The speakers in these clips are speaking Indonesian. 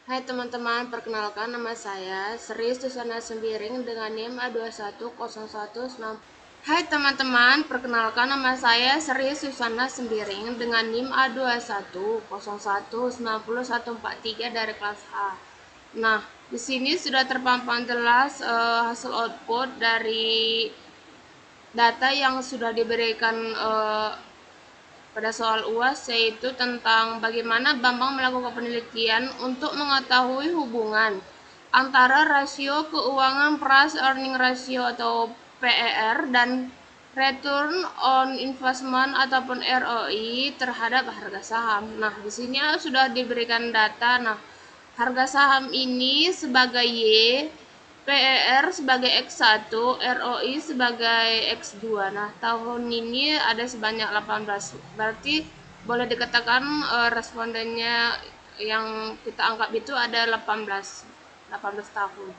Hai teman-teman, perkenalkan nama saya Sri Susana Sembiring dengan NIM A210190. Hai teman-teman, perkenalkan nama saya Sri Susana Sembiring dengan NIM A2101904143 dari kelas A. Nah, di sini sudah terpampang jelas hasil output dari data yang sudah diberikan pada soal UAS, yaitu tentang bagaimana Bambang melakukan penelitian untuk mengetahui hubungan antara rasio keuangan price earning ratio atau PER dan return on investment ataupun ROI terhadap harga saham. Nah, di sini sudah diberikan data. Nah, harga saham ini sebagai Y, PER sebagai X1, ROI sebagai X2. Nah, tahun ini ada sebanyak 18. Berarti boleh dikatakan respondennya yang kita anggap itu ada 18 tahun.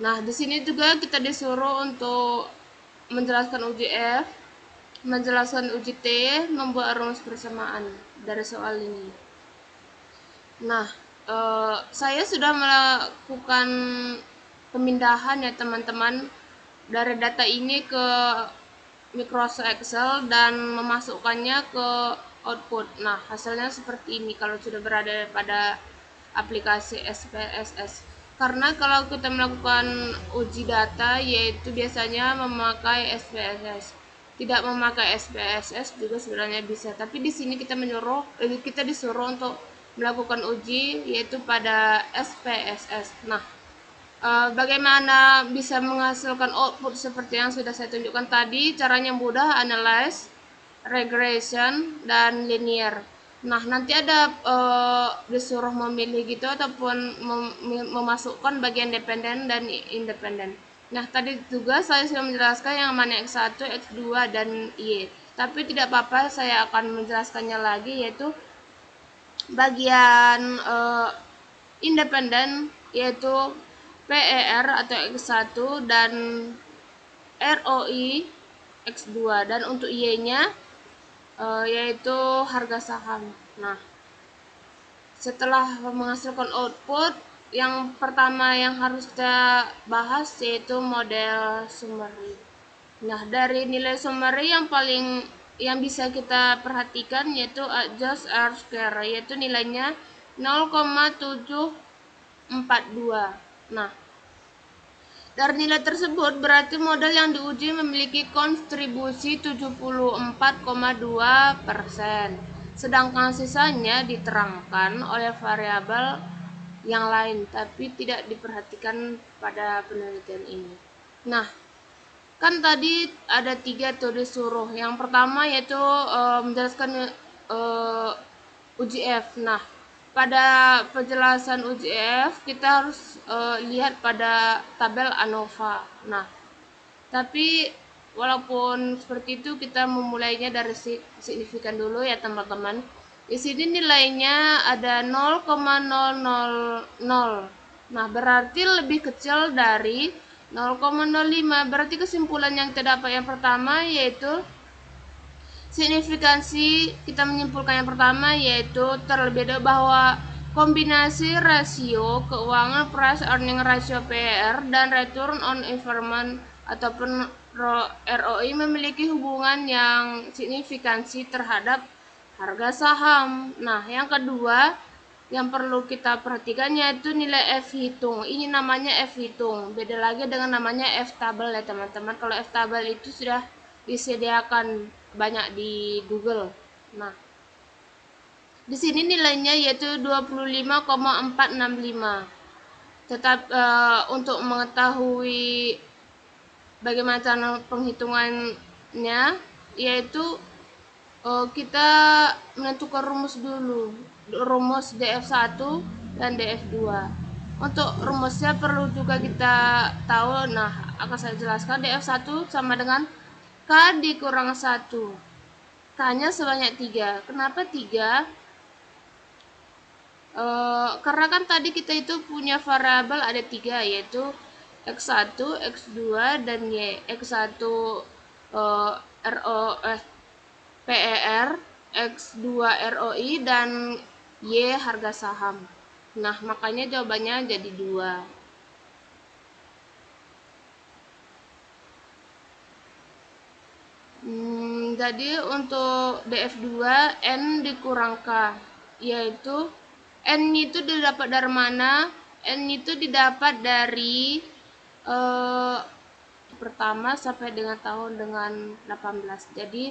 Nah, di sini juga kita disuruh untuk menjelaskan uji F, menjelaskan uji T, membuat rumus persamaan dari soal ini. Nah, saya sudah melakukan pemindahan ya teman-teman dari data ini ke Microsoft Excel dan memasukkannya ke output. Nah, hasilnya seperti ini kalau sudah berada pada aplikasi SPSS. Karena kalau kita melakukan uji data, yaitu biasanya memakai SPSS. Tidak memakai SPSS juga sebenarnya bisa, tapi di sini kita disuruh untuk melakukan uji yaitu pada SPSS. Nah, bagaimana bisa menghasilkan output seperti yang sudah saya tunjukkan tadi? Caranya mudah, analyze, regression, dan linear. Nah, nanti ada disuruh memilih gitu ataupun memasukkan bagian dependen dan independen. Nah, tadi juga saya sudah menjelaskan yang mana X1, X2, dan Y. Tapi tidak apa-apa, saya akan menjelaskannya lagi, yaitu bagian independen, yaitu PER atau X1 dan ROI X2, dan untuk Y-nya yaitu harga saham. Nah, setelah menghasilkan output, yang pertama yang harus kita bahas yaitu model summary. Nah, dari nilai summary yang bisa kita perhatikan yaitu adjust R square, yaitu nilainya 0,742. Nah, dari nilai tersebut berarti model yang diuji memiliki kontribusi 74,2%. Sedangkan sisanya diterangkan oleh variabel yang lain tapi tidak diperhatikan pada penelitian ini. Nah, kan tadi ada 3 tuh disuruh. Yang pertama yaitu menjelaskan uji F. Nah, pada penjelasan uji F kita harus lihat pada tabel ANOVA. Nah, tapi walaupun seperti itu kita memulainya dari signifikan dulu ya teman-teman. Di sini nilainya ada 0,000. Nah, berarti lebih kecil dari 0,05. Berarti kesimpulan yang terdapat yang pertama yaitu signifikansi, kita menyimpulkan yang pertama yaitu terlebih dahulu bahwa kombinasi rasio keuangan price earning ratio PER dan return on investment ataupun ROI memiliki hubungan yang signifikansi terhadap harga saham. Nah, yang kedua yang perlu kita perhatikan yaitu nilai F hitung. Ini namanya F hitung, beda lagi dengan namanya F tabel ya teman-teman. Kalau F tabel itu sudah disediakan banyak di Google. Nah, di sini nilainya yaitu 25,465. Tetap untuk mengetahui bagaimana cara penghitungannya, yaitu kita menentukan rumus dulu, rumus DF1 dan DF2. Untuk rumusnya perlu juga kita tahu. Nah, akan saya jelaskan. DF1 sama dengan K dikurang 1. K-nya sebanyak 3. Kenapa 3? Karena kan tadi kita itu punya variabel ada 3, yaitu X1, X2, dan Y. X1 PER, X2 ROI, dan Y harga saham. Nah, makanya jawabannya jadi 2. Jadi untuk DF2 N dikurang K, yaitu N itu didapat dari mana? N itu didapat dari pertama sampai dengan tahun dengan 18. Jadi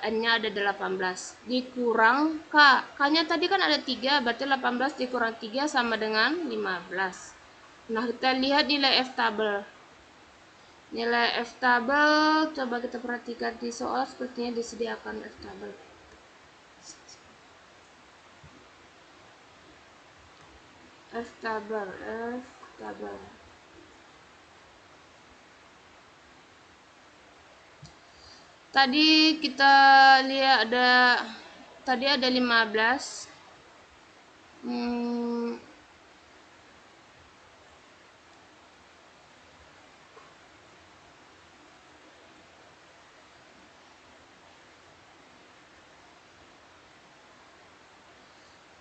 N-nya ada 18. Dikurang K. K-nya tadi kan ada 3, berarti 18 dikurang 3 sama dengan 15. Nah, kita lihat nilai F tabel. Nilai F tabel, coba kita perhatikan di soal, sepertinya disediakan F tabel. F tabel. Tadi kita lihat tadi ada 15.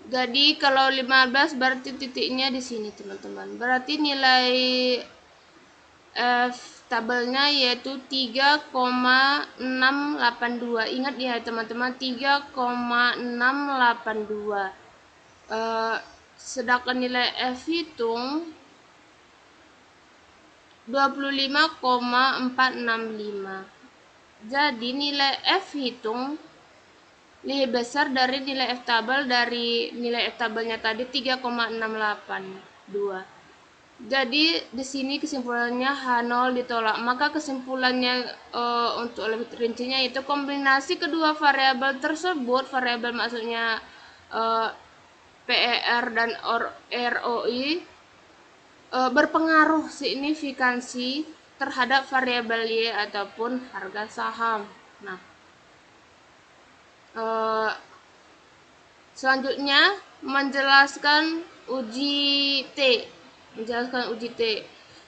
Jadi kalau 15 berarti titiknya di sini, teman-teman. Berarti nilai F tabelnya yaitu 3,682. Ingat ya, teman-teman, 3,682. Sedangkan nilai F hitung 25,465. Jadi nilai F hitung lebih besar dari nilai F tabel, dari nilai F tabelnya tadi 3,682. Jadi di sini kesimpulannya H0 ditolak. Maka kesimpulannya untuk lebih rincinya itu kombinasi kedua variabel tersebut, variabel maksudnya PER dan ROI, berpengaruh signifikansi terhadap variabel Y ataupun harga saham. Nah, selanjutnya menjelaskan uji T.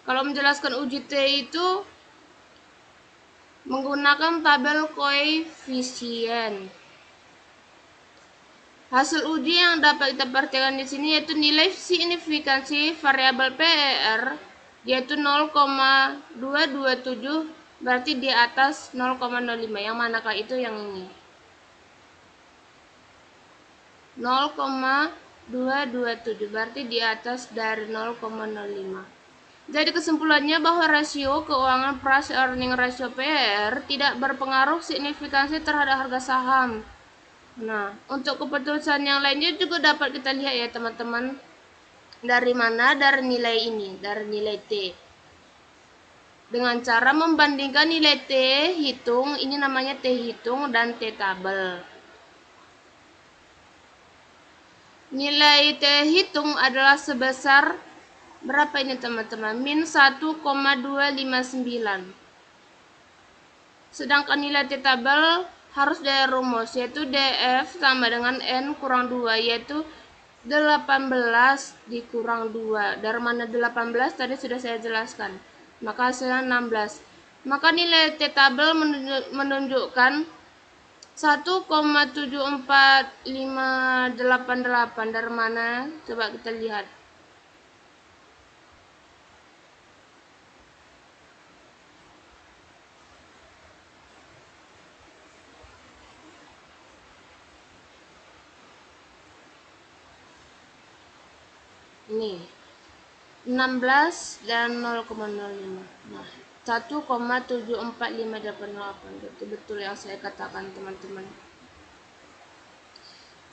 Kalau menjelaskan uji T itu menggunakan tabel koefisien. Hasil uji yang dapat kita perhatikan di sini yaitu nilai signifikansi variabel PER yaitu 0,227, berarti di atas 0,05. Yang manakah itu? Yang ini. 0,227 berarti di atas dari 0,05. Jadi kesimpulannya bahwa rasio keuangan price earning ratio PER tidak berpengaruh signifikansi terhadap harga saham. Nah, untuk keputusan yang lainnya juga dapat kita lihat ya, teman-teman. Dari mana? Dari nilai ini, dari nilai T. Dengan cara membandingkan nilai T hitung, ini namanya T hitung dan T tabel. Nilai T hitung adalah sebesar berapa ini, teman-teman? Min 1,259. Sedangkan nilai T tabel harus dari rumus, yaitu DF sama dengan N kurang 2, yaitu 18 dikurang 2. Dari mana 18? Tadi sudah saya jelaskan. Maka hasilnya 16. Maka nilai T tabel menunjukkan 1,74588. Dari mana? Coba kita lihat. Ini 16 dan 0,05. Nah, 1,74588. Betul-betul yang saya katakan, teman-teman.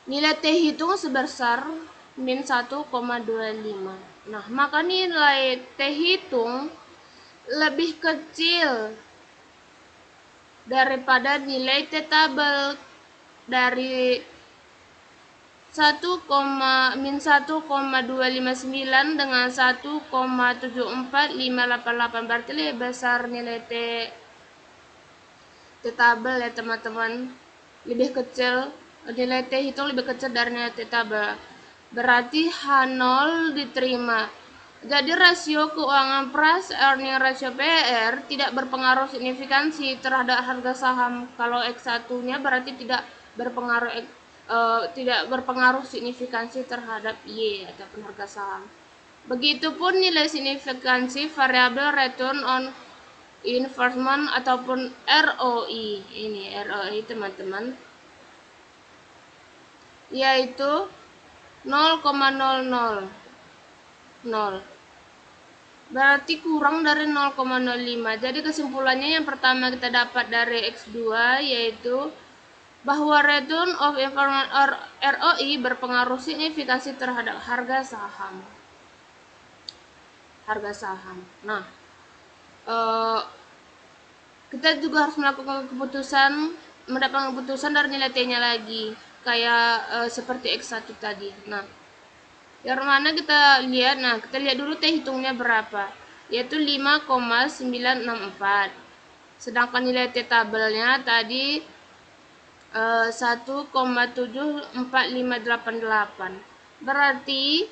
Nilai T hitung sebesar min 1,25. Nah, maka nilai T hitung lebih kecil daripada nilai T tabel dari 1,259 dengan 1,74588, berarti lebih besar nilai T tabel ya, teman-teman. Lebih kecil, nilai T hitung lebih kecil dari nilai T tabel. Berarti H0 diterima. Jadi rasio keuangan price earning ratio PER tidak berpengaruh signifikansi terhadap harga saham. Kalau X1-nya berarti tidak berpengaruh tidak berpengaruh signifikansi terhadap Y ataupun harga saham. Begitupun nilai signifikansi variabel return on investment ataupun ROI. Ini ROI teman-teman, yaitu 0,000, berarti kurang dari 0,05. Jadi kesimpulannya yang pertama kita dapat dari X2 yaitu bahwa return of investment ROI berpengaruh signifikansi terhadap harga saham. Nah, kita juga harus mendapatkan keputusan dari nilai T-nya lagi, kayak seperti X1 tadi. Nah, yang mana kita lihat, kita lihat dulu T hitungnya berapa, yaitu 5,964. Sedangkan nilai T tabelnya tadi 1,74588. Berarti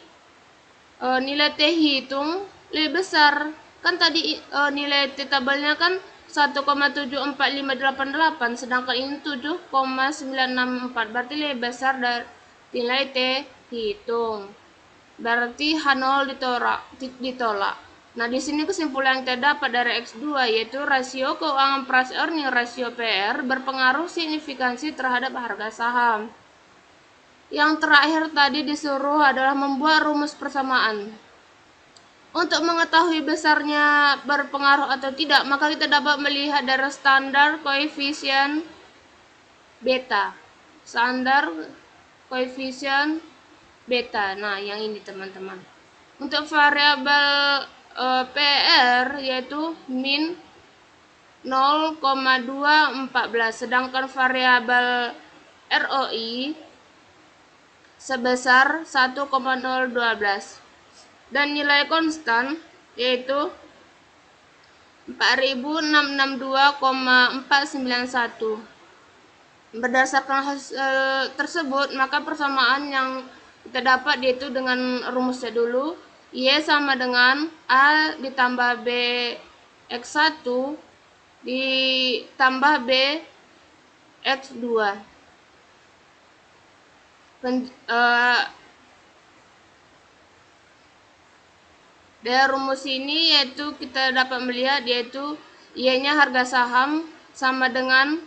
nilai T hitung lebih besar. Kan tadi nilai T tabelnya kan 1,74588, sedangkan ini 7,964. Berarti lebih besar dari nilai T hitung. Berarti H0 ditolak. Nah, di sini kesimpulan yang terdapat dari X2 yaitu rasio keuangan price earning ratio PR berpengaruh signifikansi terhadap harga saham. Yang terakhir tadi disuruh adalah membuat rumus persamaan. Untuk mengetahui besarnya berpengaruh atau tidak, maka kita dapat melihat dari standar koefisien beta. Nah, yang ini teman-teman. Untuk variabel PR yaitu min 0,214, sedangkan variabel ROI sebesar 1,012 dan nilai konstan yaitu 4662,491. Berdasarkan hasil tersebut, maka persamaan yang kita dapat yaitu dengan rumusnya dulu, Y sama dengan A ditambah B X1 ditambah B X2. Dari rumus ini yaitu kita dapat melihat yaitu Y-nya harga saham sama dengan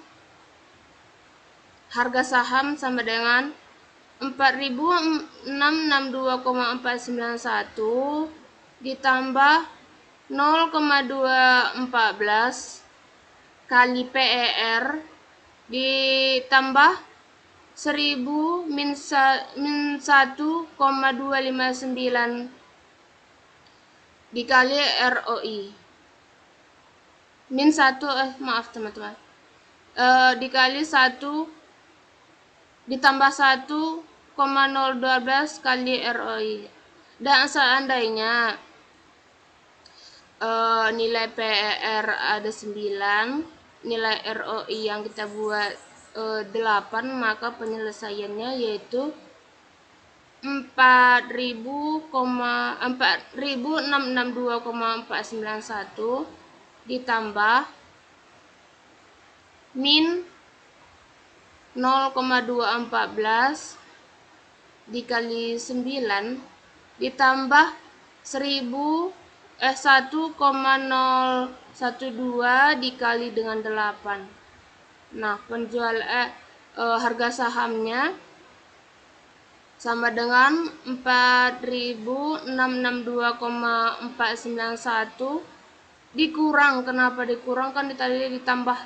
4662,491 ditambah 0,214 kali PER ditambah 1000 min 1,259 dikali ROI min 1 maaf teman-teman, dikali 1 ditambah 1,012 kali ROI. Dan seandainya nilai PER ada 9, nilai ROI yang kita buat 8, maka penyelesaiannya yaitu 4662,491 ditambah min 0,214 dikali 9 ditambah 1,012 dikali dengan 8. Nah, harga sahamnya sama dengan 4662,491 dikurang. Kenapa dikurang? Kan tadi tambah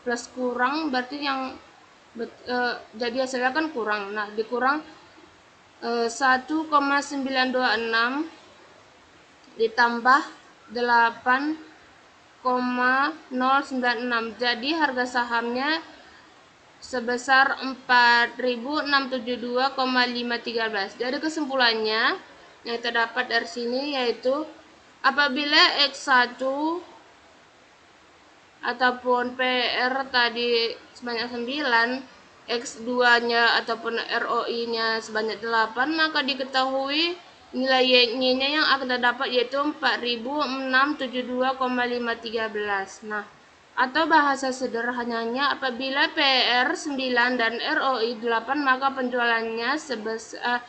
plus kurang, berarti yang jadi hasilnya kan kurang. Nah, dikurang 1,926 ditambah 8,096. Jadi harga sahamnya sebesar 4672,513. Jadi kesimpulannya yang terdapat dari sini yaitu apabila X1 ataupun PR tadi sebanyak 9, X2-nya ataupun ROI-nya sebanyak 8, maka diketahui nilai Y-nya yang akan terdapat yaitu 4672,513. Nah, Atau bahasa sederhananya, apabila PR 9 dan ROI 8, maka penjualannya sebesar